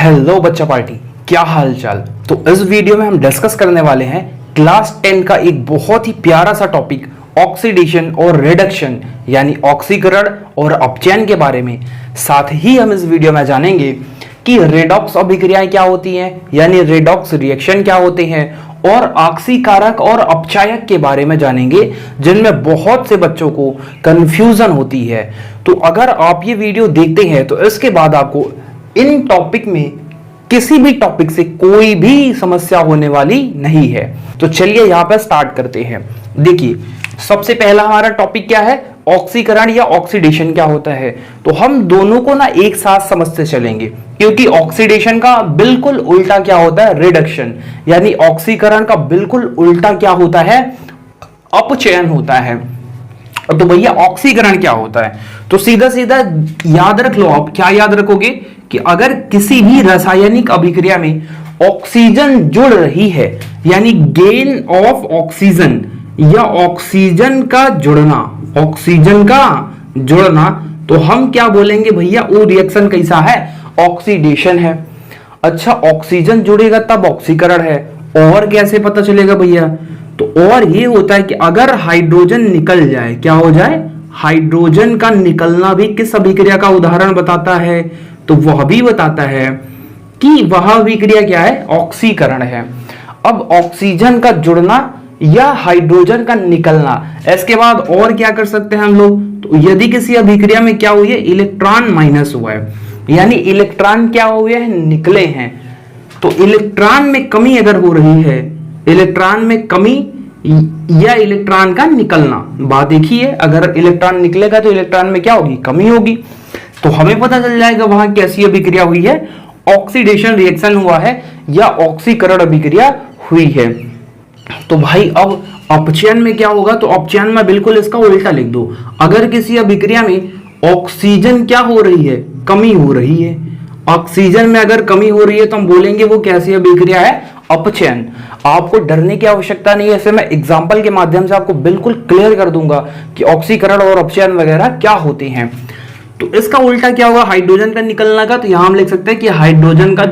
Hello बच्चा party, क्या हाल चाल। तो इस वीडियो में हम डिस्कस करने वाले हैं क्लास 10 का एक बहुत ही प्यारा सा टॉपिक ऑक्सीडेशन और रिडक्शन यानी ऑक्सीकरण और अपचयन के बारे में। साथ ही हम इस वीडियो में जानेंगे कि रेडॉक्स अभिक्रियाएं क्या होती हैं यानी रेडॉक्स रिएक्शन क्या होते हैं और ऑक्सीकारक और अपचायक के बारे में जानेंगे, जिनमें बहुत से बच्चों को कंफ्यूजन होती है। तो अगर आप ये वीडियो देखते हैं तो इसके बाद आपको इन टॉपिक में किसी भी टॉपिक से कोई भी समस्या होने वाली नहीं है। तो चलिए यहां पर स्टार्ट करते हैं। देखिए, सबसे पहला हमारा टॉपिक क्या है, ऑक्सीकरण या ऑक्सीडेशन क्या होता है। तो हम दोनों को ना एक साथ समझते चलेंगे, क्योंकि ऑक्सीडेशन का बिल्कुल उल्टा क्या होता है, रिडक्शन, यानी ऑक्सीकरण का बिल्कुल उल्टा क्या होता है, अपचयन होता है। तो भैया ऑक्सीकरण क्या होता है, तो सीधा सीधा याद रख लो। आप क्या याद रखोगे कि अगर किसी भी रासायनिक अभिक्रिया में ऑक्सीजन जुड़ रही है यानी गेन ऑफ ऑक्सीजन या ऑक्सीजन का जुड़ना, तो हम क्या बोलेंगे भैया, वो रिएक्शन कैसा है, ऑक्सीडेशन है। अच्छा, ऑक्सीजन जुड़ेगा तब ऑक्सीकरण है। और कैसे पता चलेगा भैया, तो और ये होता है कि अगर हाइड्रोजन निकल जाए, क्या हो जाए, हाइड्रोजन का निकलना भी किस अभिक्रिया का उदाहरण बताता है, तो वह भी बताता है कि वह अभिक्रिया क्या है, ऑक्सीकरण है। अब ऑक्सीजन का जुड़ना या हाइड्रोजन का निकलना, इसके बाद और क्या कर सकते हैं हम लोग, तो यदि किसी अभिक्रिया में क्या हुई है, इलेक्ट्रॉन माइनस हुआ है यानी इलेक्ट्रॉन क्या हुए हैं, निकले हैं। तो इलेक्ट्रॉन में कमी अगर हो रही है, इलेक्ट्रॉन में कमी या इलेक्ट्रॉन का निकलना, बात देखिए, अगर इलेक्ट्रॉन निकलेगा तो इलेक्ट्रॉन में क्या होगी, कमी होगी। तो हमें पता चल जाएगा वहां कैसी अभिक्रिया हुई है, ऑक्सीडेशन रिएक्शन हुआ है या ऑक्सीकरण अभिक्रिया हुई है। तो भाई अब अपचयन में क्या होगा, तो अपचयन में बिल्कुल इसका उल्टा लिख दो। अगर किसी अभिक्रिया में ऑक्सीजन क्या हो रही है, कमी हो रही है, ऑक्सीजन में अगर कमी हो रही है तो हम बोलेंगे वो कैसी अभिक्रिया है, अपचयन। आपको डरने की आवश्यकता नहीं है, ऐसे मैं एग्जांपल के माध्यम से आपको बिल्कुल क्लियर कर दूंगा कि ऑक्सीकरण और अपचयन वगैरह क्या होते हैं। तो इसका उल्टा क्या होगा, हाइड्रोजन का निकलना का, तो यहां हम लिख सकते हैं कि हाइड्रोजन का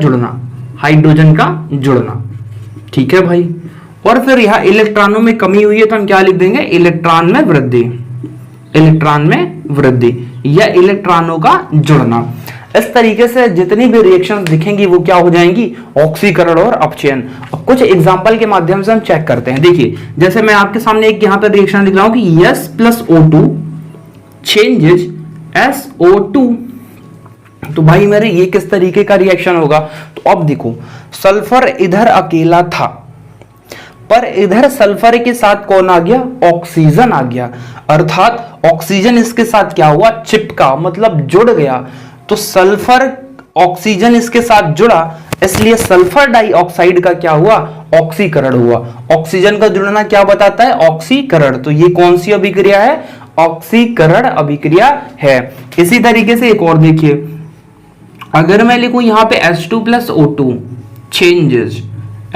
जुड़ना, ठीक है भाई। और फिर यहां इलेक्ट्रॉनों में कमी हुई है तो हम क्या लिख देंगे, इलेक्ट्रॉन में वृद्धि या इलेक्ट्रॉनों का जुड़ना। इस तरीके से जितनी भी रिएक्शंस दिखेंगी वो क्या हो जाएंगी, ऑक्सीकरण और अपचयन। अब कुछ एग्जांपल के माध्यम से हम चेक करते हैं। देखिए, जैसे मैं आपके सामने एक यहां पर रिएक्शन लिख रहा हूं कि S+O2 चेंजेस SO2। तो भाई मेरे ये किस तरीके का रिएक्शन होगा, तो अब देखो, सल्फर इधर अकेला था पर इधर सल्फर के साथ कौन आ गया, ऑक्सीजन आ गया, अर्थात ऑक्सीजन इसके साथ क्या हुआ, चिपका, मतलब जुड़ गया। तो सल्फर ऑक्सीजन इसके साथ जुड़ा, इसलिए सल्फर डाइऑक्साइड का क्या हुआ, ऑक्सीकरण हुआ। ऑक्सीजन का जुड़ना क्या बताता है, ऑक्सीकरण। तो ये कौन सी अभिक्रिया है, ऑक्सीकरण अभिक्रिया है। इसी तरीके से एक और देखिए, अगर मैं लिखूं यहां पे H2+O2 चेंजेस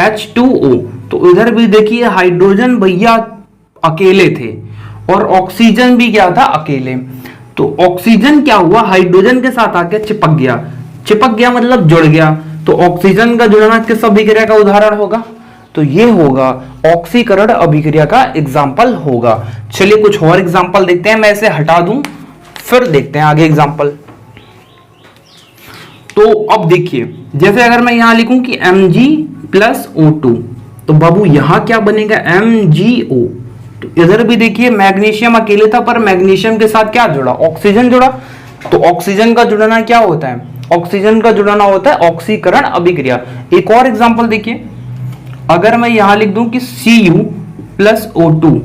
H2O, तो इधर भी देखिए हाइड्रोजन भैया अकेले थे और ऑक्सीजन भी क्या था, अकेले। तो ऑक्सीजन क्या हुआ, हाइड्रोजन के साथ आके चिपक गया मतलब जुड़ गया। तो ऑक्सीजन का जुड़ना किस अभिक्रिया का उदाहरण होगा, तो ये होगा ऑक्सीकरण अभिक्रिया का एग्जाम्पल होगा। चलिए कुछ और एग्जाम्पल देखते हैं, मैं इसे हटा दूं फिर देखते हैं आगे एग्जाम्पल। तो अब देखिए, जैसे अगर मैं यहां लिखूं कि Mg+O2, तो बाबू यहां क्या बनेगा, MgO। तो इधर भी देखिए मैग्नीशियम अकेले था पर मैग्नीशियम के साथ क्या जुड़ा, ऑक्सीजन जुड़ा। तो ऑक्सीजन का जुड़ना क्या होता है, ऑक्सीजन का जुड़ना होता है ऑक्सीकरण अभिक्रिया। एक और एग्जांपल देखिए, अगर मैं यहां लिख दूं कि Cu+O2,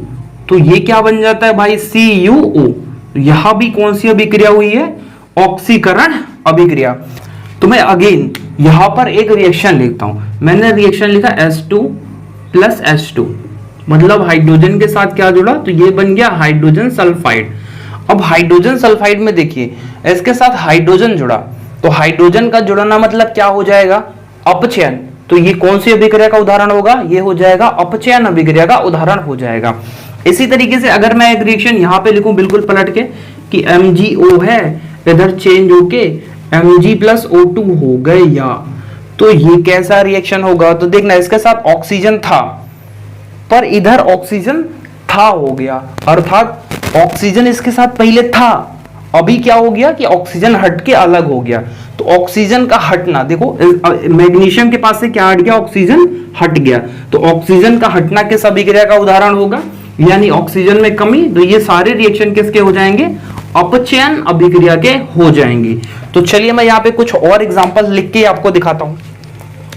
तो ये क्या बन जाता है भाई, CuO। तो यहां भी कौन सी अभिक्रिया हुई है, ऑक्सीकरण अभिक्रिया। तो मैं अगेन यहां पर एक रिएक्शन लिखता हूं, मैंने रिएक्शन लिखा H2+H2, मतलब हाइड्रोजन के साथ क्या जुड़ा, तो ये बन गया हाइड्रोजन सल्फाइड। अब हाइड्रोजन सल्फाइड में देखिए इसके साथ हाइड्रोजन जुड़ा, तो हाइड्रोजन का जुड़ना मतलब क्या हो जाएगा, अपचयन। तो ये कौन सी अभिक्रिया का उदाहरण होगा, ये हो जाएगा अपचयन अभिक्रिया का उदाहरण हो जाएगा। इसी तरीके से अगर मैं एक रिएक्शन यहां पे लिखूं बिल्कुल पलट के कि MgO है, इधर चेंज होके Mg+O2 हो गया, तो ये कैसा रिएक्शन होगा? तो देखना, इसके साथ ऑक्सीजन था पर इधर ऑक्सीजन था हो गया, अर्थात ऑक्सीजन इसके साथ पहले था, अभी क्या हो गया कि ऑक्सीजन हट के अलग हो गया। तो ऑक्सीजन का हटना, देखो मैग्नीशियम के पास से क्या हट गया? ऑक्सीजन हट गया। तो ऑक्सीजन का हटना किस अभिक्रिया का उदाहरण होगा? यानी ऑक्सीजन में कमी। तो ये सारे रिएक्शन किसके हो जाएंगे? अपचयन अभिक्रिया के हो जाएंगे। तो चलिए मैं यहाँ पे कुछ और एग्जांपल लिख के आपको दिखाता हूं।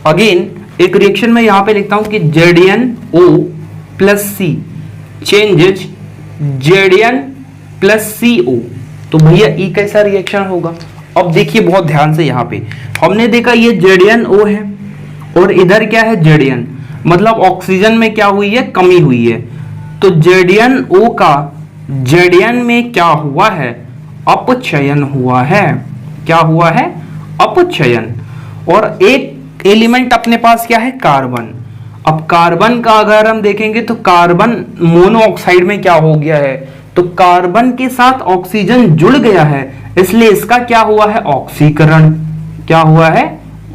अगेन एक रिएक्शन में यहाँ पे लिखता हूं कि ZnO plus C changes Zn plus CO। तो भैया ई कैसा रिएक्शन होगा? अब देखिए बहुत ध्यान से, यहाँ पे हमने देखा ये ZnO है और इधर क्या है? Zn, मतलब ऑक्सीजन में क्या हुई है? कमी हुई है। तो ZnO का Zn में क्या हुआ है? अपचयन हुआ है। क्या हुआ है? अपचयन। और एक एलिमेंट अपने पास क्या है? कार्बन। अब कार्बन का अगर हम देखेंगे तो कार्बन मोनोऑक्साइड में क्या हो गया है? तो कार्बन के साथ ऑक्सीजन जुड़ गया है, इसलिए इसका क्या हुआ है? ऑक्सीकरण। क्या हुआ है?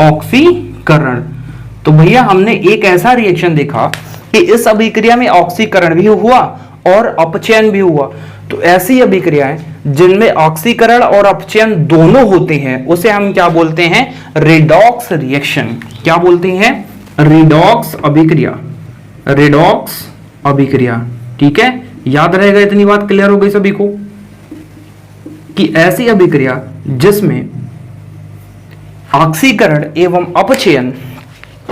ऑक्सीकरण। तो भैया हमने एक ऐसा रिएक्शन देखा कि इस अभिक्रिया में ऑक्सीकरण भी हुआ और अपचयन भी हुआ। तो ऐसी अभिक्रियाएं जिनमें ऑक्सीकरण और अपचयन दोनों होते हैं उसे हम क्या बोलते हैं? Redox reaction. क्या बोलते हैं? रेडॉक्स अभिक्रिया। रेडॉक्स अभिक्रिया। ठीक है, याद रहेगा, इतनी बात क्लियर हो गई सभी को कि ऐसी अभिक्रिया जिसमें ऑक्सीकरण एवं अपचयन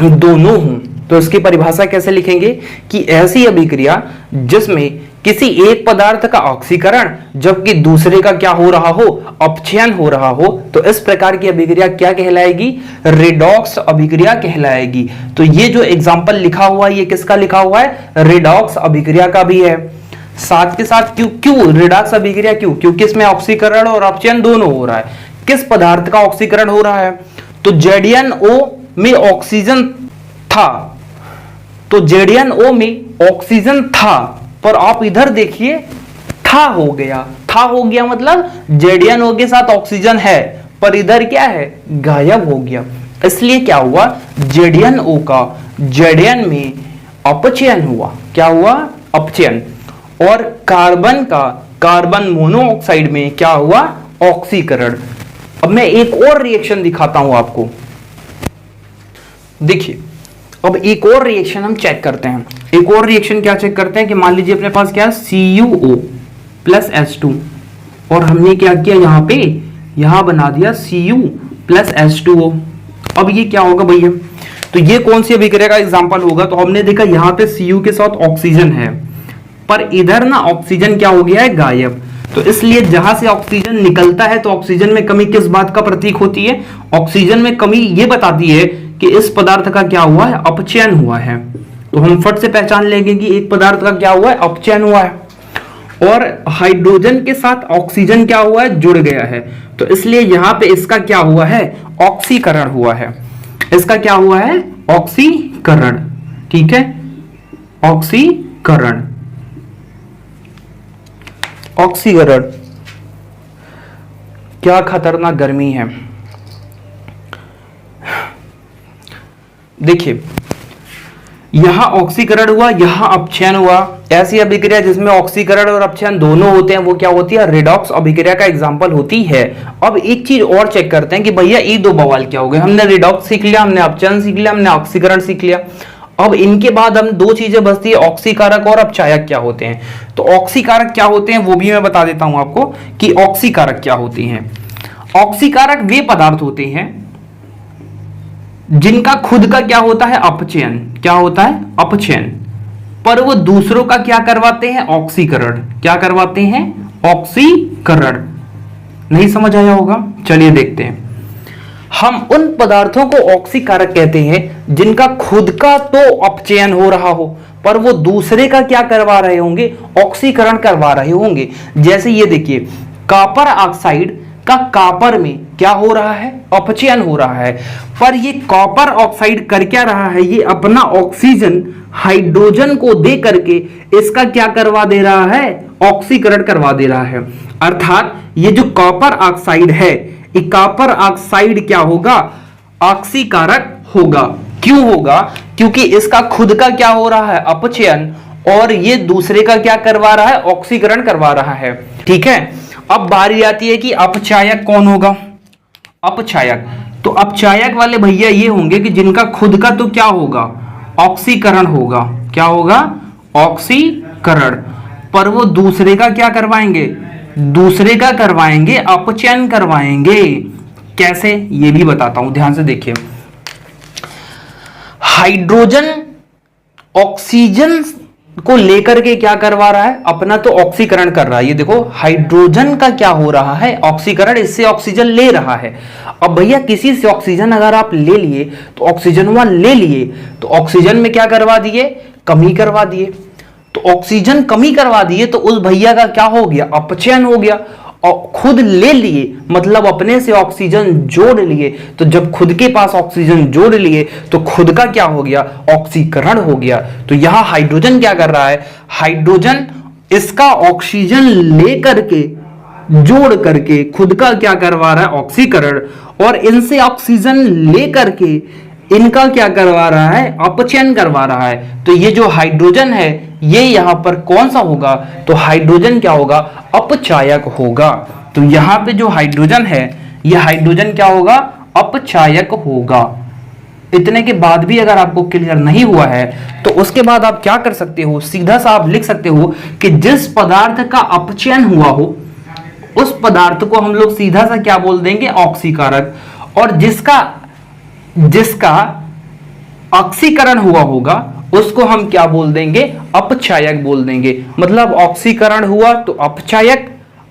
दोनों हों, तो इसकी परिभाषा कैसे लिखेंगे कि ऐसी अभिक्रिया जिसमें किसी एक पदार्थ का ऑक्सीकरण जबकि दूसरे का क्या हो रहा हो? अपचयन हो रहा हो। तो इस प्रकार की अभिक्रिया क्या कहलाएगी? रेडॉक्स अभिक्रिया कहलाएगी। तो ये जो एग्जांपल लिखा हुआ है ये किसका लिखा हुआ है? रेडॉक्स अभिक्रिया का भी है। साथ के साथ क्यों रेडॉक्स अभिक्रिया? क्योंकि इसमें ऑक्सीकरण और अपचयन दोनों हो रहा है। किस पदार्थ का ऑक्सीकरण हो रहा है? तो ZnO में ऑक्सीजन था, तो ZnO में ऑक्सीजन था, पर आप इधर देखिए था हो गया। था हो गया मतलब ZnO के साथ ऑक्सीजन है पर इधर क्या है? गायब हो गया। इसलिए क्या हुआ? ZnO का Zn में अपचयन हुआ। क्या हुआ? अपचयन। और कार्बन का कार्बन मोनोऑक्साइड में क्या हुआ? ऑक्सीकरण। अब मैं एक और रिएक्शन दिखाता हूं आपको। देखिए अब एक और रिएक्शन हम चेक करते हैं। एक और रिएक्शन क्या चेक करते हैं कि मान लीजिए अपने पास क्या है? CuO प्लस H2 और हमने क्या किया? यहां बना दिया Cu प्लस H2O। अब ये क्या होगा भैया? तो ये कौन सी अभिक्रिया का एग्जांपल होगा? तो हमने देखा यहां पे Cu के साथ ऑक्सीजन है पर इधर ना ऑक्सीजन क्या हो गया है? गायब। तो इसलिए जहां से ऑक्सीजन निकलता है तो ऑक्सीजन में कमी किस बात का प्रतीक होती है? ऑक्सीजन में कमी ये बताती है कि इस पदार्थ का क्या हुआ है? अपचयन हुआ है। तो हम फट से पहचान लेंगे कि एक पदार्थ का क्या हुआ है? अपचयन हुआ है। और हाइड्रोजन के साथ ऑक्सीजन क्या हुआ है? जुड़ गया है। तो इसलिए यहां पे इसका क्या हुआ है? ऑक्सीकरण हुआ है। इसका क्या हुआ है? ऑक्सीकरण। ठीक है, ऑक्सीकरण। ऑक्सीकरण। क्या खतरनाक गर्मी है। देखिए यहां ऑक्सीकरण हुआ, यहां अपचयन हुआ। ऐसी अभिक्रिया जिसमें ऑक्सीकरण और अपचयन दोनों होते हैं वो क्या होती है? रेडॉक्स अभिक्रिया का एग्जांपल होती है। अब एक चीज और चेक करते हैं कि भैया ये दो बवाल क्या हो गए। हमने रेडॉक्स सीख लिया, हमने अपचयन सीख लिया, हमने ऑक्सीकरण सीख लिया। अब इनके बाद हम दो चीजें बचती है, ऑक्सीकारक और अपचायक क्या होते हैं। तो ऑक्सीकारक क्या होते हैं वो भी मैं बता देता हूं आपको कि ऑक्सीकारक क्या होती हैं। ऑक्सीकारक वे पदार्थ होते हैं जिनका खुद का क्या होता है? अपचयन। क्या होता है? अपचयन। पर वो दूसरों का क्या करवाते हैं? ऑक्सीकरण। क्या करवाते हैं? ऑक्सीकरण। नहीं समझ आया होगा? चलिए देखते हैं। हम उन पदार्थों को ऑक्सीकारक कहते हैं जिनका खुद का तो अपचयन हो रहा हो पर वो दूसरे का क्या करवा रहे होंगे? ऑक्सीकरण करवा रहे होंगे। जैसे ये देखिए, कॉपर ऑक्साइड का कॉपर में क्या हो रहा है? अपचयन हो रहा है। पर ये कॉपर ऑक्साइड कर क्या रहा है? ये अपना ऑक्सीजन हाइड्रोजन को दे करके इसका क्या करवा दे रहा है? ऑक्सीकरण करवा दे रहा है। अर्थात ये जो कॉपर ऑक्साइड है, ये कॉपर ऑक्साइड क्या होगा? ऑक्सीकारक होगा। क्यों होगा? क्योंकि इसका खुद का क्या हो रहा है? अपचयन, और ये दूसरे का क्या करवा रहा है? ऑक्सीकरण करवा रहा है। ठीक है, अब बारी आती है कि अपचायक कौन होगा? अपचायक, तो अपचायक वाले भैया ये होंगे कि जिनका खुद का तो क्या होगा? ऑक्सीकरण होगा। क्या होगा? ऑक्सीकरण, पर वो दूसरे का क्या करवाएंगे? दूसरे का करवाएंगे, अपचयन करवाएंगे। कैसे? ये भी बताता हूं, ध्यान से देखिए। हाइड्रोजन ऑक्सीजन को लेकर के क्या करवा रहा है? अपना तो ऑक्सीकरण कर रहा है। ये देखो, हाइड्रोजन का क्या हो रहा है? ऑक्सीकरण, इससे ऑक्सीजन ले रहा है। अब भैया किसी से ऑक्सीजन अगर आप ले लिए तो ऑक्सीजन वहां ले लिए तो ऑक्सीजन में क्या करवा दिए? कमी करवा दिए। तो ऑक्सीजन कमी करवा दिए तो उस भैया का क्या हो गया? अपचयन हो गया। और खुद ले लिए मतलब अपने से ऑक्सीजन जोड़ लिए, तो जब खुद के पास ऑक्सीजन जोड़ लिए तो खुद का क्या हो गया? ऑक्सीकरण हो गया। तो यहां हाइड्रोजन क्या कर रहा है? हाइड्रोजन इसका ऑक्सीजन लेकर के जोड़ करके खुद का क्या करवा रहा है? ऑक्सीकरण। और इनसे ऑक्सीजन लेकर के इनका क्या करवा रहा है? अपचयन करवा रहा है। तो ये जो हाइड्रोजन है ये यहां पर कौन सा होगा? तो हाइड्रोजन क्या होगा? अपचायक होगा। तो यहां पे जो हाइड्रोजन है ये हाइड्रोजन क्या होगा? अपचायक होगा। इतने के बाद भी अगर आपको क्लियर नहीं हुआ है तो उसके बाद आप क्या कर सकते हो? सीधा सा आप लिख सकते हो कि जिस पदार्थ का अपचयन हुआ हो उस पदार्थ को हम लोग सीधा सा क्या बोल देंगे? ऑक्सीकारक। और जिसका ऑक्सीकरण हुआ होगा उसको हम क्या बोल देंगे? अपचायक बोल देंगे। मतलब ऑक्सीकरण हुआ तो अपचायक,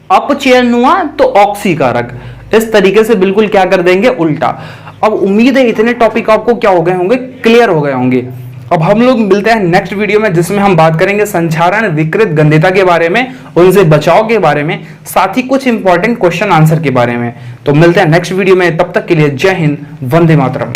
अपचयन हुआ तो ऑक्सीकारक। इस तरीके से बिल्कुल क्या कर देंगे? उल्टा। अब उम्मीद है इतने टॉपिक आपको क्या हो गए होंगे? क्लियर हो गए होंगे। अब हम लोग मिलते हैं नेक्स्ट वीडियो में जिसमें हम बात करेंगे संचारण विकृत गंध्यता के बारे में, उनसे बचाव के बारे में, साथ ही कुछ इंपॉर्टेंट क्वेश्चन आंसर के बारे में। तो मिलते हैं नेक्स्ट वीडियो में, तब तक के लिए जय हिंद, वंदे मातरम।